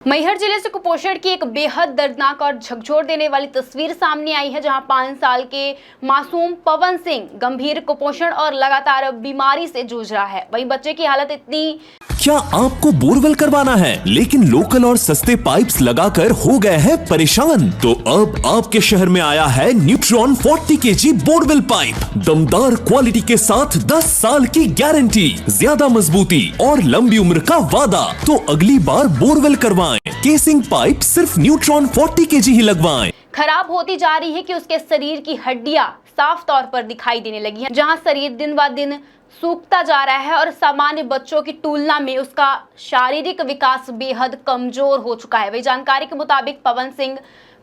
मैहर जिले से कुपोषण की एक बेहद दर्दनाक और झकझोर देने वाली तस्वीर सामने आई है, जहां 5 साल के मासूम पवन सिंह गंभीर कुपोषण और लगातार बीमारी से जूझ रहा है। वहीं बच्चे की हालत इतनी। क्या आपको बोरवेल करवाना है लेकिन लोकल और सस्ते पाइप्स लगाकर हो गए हैं परेशान? तो अब आपके शहर में आया है न्यूट्रॉन 40 kg बोरवेल पाइप। दमदार क्वालिटी के साथ 10 साल की गारंटी, ज्यादा मजबूती और लंबी उम्र का वादा। तो अगली बार बोरवेल करवाएं, केसिंग पाइप सिर्फ न्यूट्रॉन 40 kg ही लगवाएं। खराब होती जा रही है कि उसके शरीर की हड्डियां साफ तौर पर दिखाई देने लगी हैं, जहां शरीर दिन ब दिन सूखता जा रहा है और सामान्य बच्चों की तुलना में उसका शारीरिक विकास बेहद कमजोर हो चुका है। वही जानकारी के मुताबिक पवन सिंह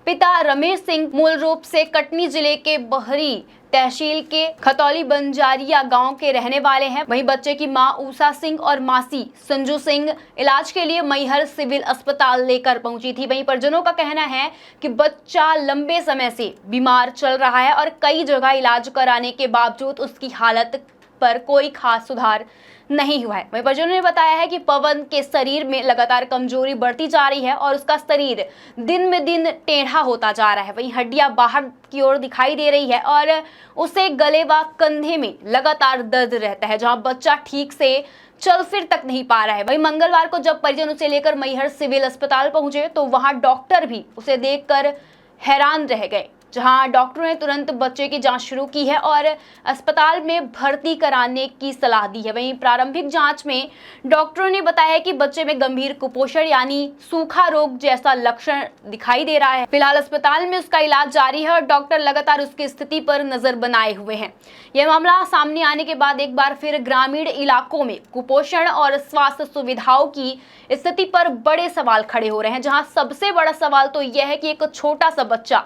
पिता रमेश सिंह मूल रूप से कटनी जिले के बहरी तहसील के खतौली बंजारिया गांव के रहने वाले हैं। वहीं बच्चे की मां ऊषा सिंह और मासी संजू सिंह इलाज के लिए मैहर सिविल अस्पताल लेकर पहुंची थी। वहीं परिजनों का कहना है कि बच्चा लंबे समय से बीमार चल रहा है और कई जगह इलाज कराने के बावजूद उसकी हालत पर कोई खास सुधार नहीं हुआ है। वहीं परिजनों ने बताया है कि पवन के शरीर में लगातार कमजोरी बढ़ती जा रही है और उसका शरीर दिन में दिन टेढ़ा होता जा रहा है। वहीं हड्डियां बाहर की ओर दिखाई दे रही है और उसे गले व कंधे में लगातार दर्द रहता है, जहां बच्चा ठीक से चल फिर तक नहीं पा रहा है। वहीं मंगलवार को जब परिजन उसे लेकर मैहर सिविल अस्पताल पहुंचे तो वहां डॉक्टर भी उसे देखकर हैरान रह गए, जहां डॉक्टरों ने तुरंत बच्चे की जांच शुरू की है और अस्पताल में भर्ती कराने की सलाह दी है। वहीं प्रारंभिक जांच में डॉक्टरों ने बताया कि बच्चे में गंभीर कुपोषण यानी सूखा रोग जैसा लक्षण दिखाई दे रहा है। फिलहाल अस्पताल में उसका इलाज जारी है और डॉक्टर लगातार उसकी स्थिति पर नजर बनाए हुए हैं। यह मामला सामने आने के बाद एक बार फिर ग्रामीण इलाकों में कुपोषण और स्वास्थ्य सुविधाओं की स्थिति पर बड़े सवाल खड़े हो रहे हैं, जहाँ सबसे बड़ा सवाल तो यह है कि एक छोटा सा बच्चा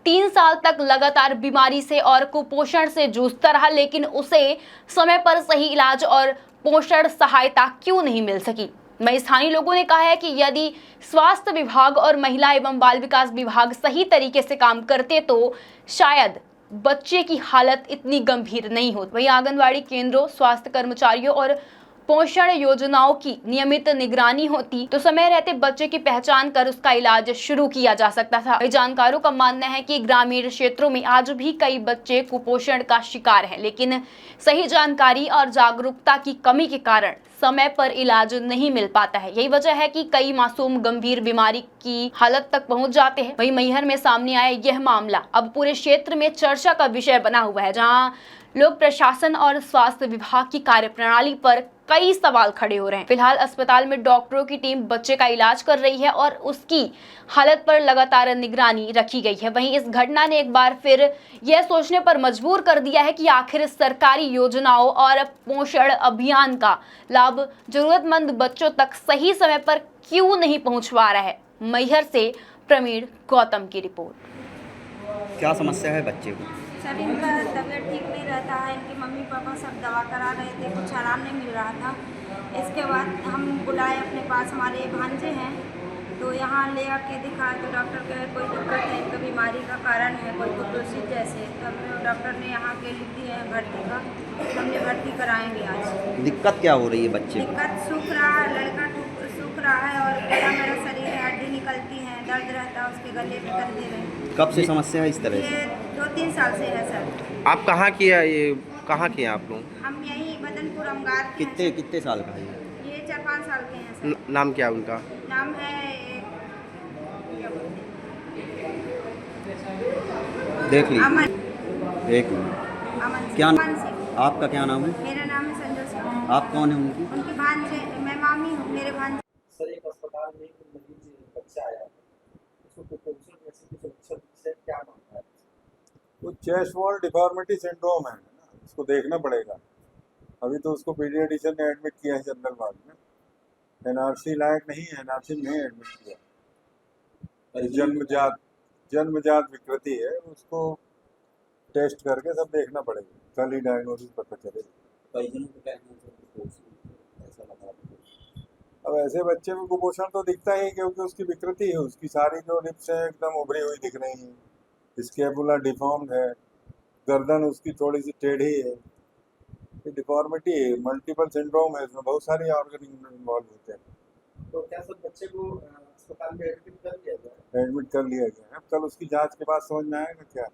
3 साल तक लगातार बीमारी से और कुपोषण से जूझता रहा, लेकिन उसे समय पर सही इलाज और पोषण सहायता क्यों नहीं मिल सकी। वहीं स्थानीय लोगों ने कहा है कि यदि स्वास्थ्य विभाग और महिला एवं बाल विकास विभाग सही तरीके से काम करते तो शायद बच्चे की हालत इतनी गंभीर नहीं होती। वहीं आंगनबाड़ी केंद्रों, स्वास्थ्य कर्मचारियों और पोषण योजनाओं की नियमित निगरानी होती तो समय रहते बच्चे की पहचान कर उसका इलाज शुरू किया जा सकता था। जानकारों का मानना है कि ग्रामीण क्षेत्रों में आज भी कई बच्चे कुपोषण का शिकार हैं, लेकिन सही जानकारी और जागरूकता की कमी के कारण समय पर इलाज नहीं मिल पाता है। यही वजह है कि कई मासूम गंभीर बीमारी की हालत तक पहुंच जाते हैं। वहीं मैहर में सामने आया यह मामला अब पूरे क्षेत्र में चर्चा का विषय बना हुआ है, जहां लोक प्रशासन और स्वास्थ्य विभाग की कार्यप्रणाली पर कई सवाल खड़े हो रहे हैं। फिलहाल अस्पताल में डॉक्टरों की टीम बच्चे का इलाज कर रही है और उसकी हालत पर लगातार निगरानी रखी गई है। वहीं इस घटना ने एक बार फिर यह सोचने पर मजबूर कर दिया है कि आखिर सरकारी योजनाओं और पोषण अभियान का लाभ जरूरतमंद बच्चों तक सही समय पर क्यों नहीं पहुंचवा रहा है। मैहर से प्रवीण गौतम की रिपोर्ट। क्या समस्या है बच्चे को? सर, इनका तबीयत ठीक नहीं रहता है। इनके मम्मी पापा सब दवा करा रहे थे, कुछ आराम नहीं मिल रहा था। इसके बाद हम बुलाए अपने पास, हमारे भांजे हैं तो यहाँ ले आके दिखाए तो डॉक्टर कहे कोई दिक्कत है, इनका बीमारी का कारण है कोई कुपोषित जैसे। तब डॉक्टर ने यहाँ के लिख दिए हैं भर्ती का, हमने भर्ती कराएंगे आज। दिक्कत क्या हो रही है बच्चे को? दिक्कत सूख रहा है, लड़का सूख रहा है और पूरा मेरा शरीर है, हड्डी निकलती है, दर्द रहता है उसके गले में, कंधे में। कब से समस्या है इस तरह से? ये 2-3 साल से है सर। आप कहाँ किया ये कहाँ किया आप लोग? हम यहीं बदनपुर अमगार के हैं। कितने साल का है ये 4-5 साल के हैं सर। नाम क्या उनका? नाम है देख लीजिए, अमन। एक मिनट। अमन क्या अमन सिंह। आपका क्या नाम है? मेरा नाम है संजू सिंह। आप कौन है उनकी? उनकी भांजे, मैं मामी हूँ, मेरे भांजे। सर, एक अस्पताल में एक मरीज बच्चा आया, उसको कुपोषण जैसे कुछ लक्षण से क्या मामला है? वो चेस्ट वॉल डिफॉर्मिटी सिंड्रोम है ना, उसको देखना पड़ेगा। अभी तो उसको पीडियाट्रिशियन ने एडमिट किया है चंदनबाग में। एनआरसी लायक नहीं है, एनआरसी में एडमिट किया। जन्मजात विकृति है, उसको टेस्ट करके सब देखना पड़ेगा, कल ही डायग्नोसिस पता चलेगा। ऐसा लगा अब ऐसे बच्चे में कुपोषण तो दिखता ही, क्योंकि उसकी विकृति है, उसकी सारी जो लिप्स है एकदम उभरी हुई दिख रही हैं, स्कैपुला डिफॉर्म्ड है, गर्दन उसकी थोड़ी सी टेढ़ी है। ये डिफॉर्मिटी है, मल्टीपल सिंड्रोम है, इसमें बहुत सारे ऑर्गन इन्वॉल्व होते हैं। तो क्या सब बच्चे को अस्पताल में एडमिट कर लिया गया है। एडमिट कर लिया गया है। अब कल उसकी जांच के बाद समझ में आएगा क्या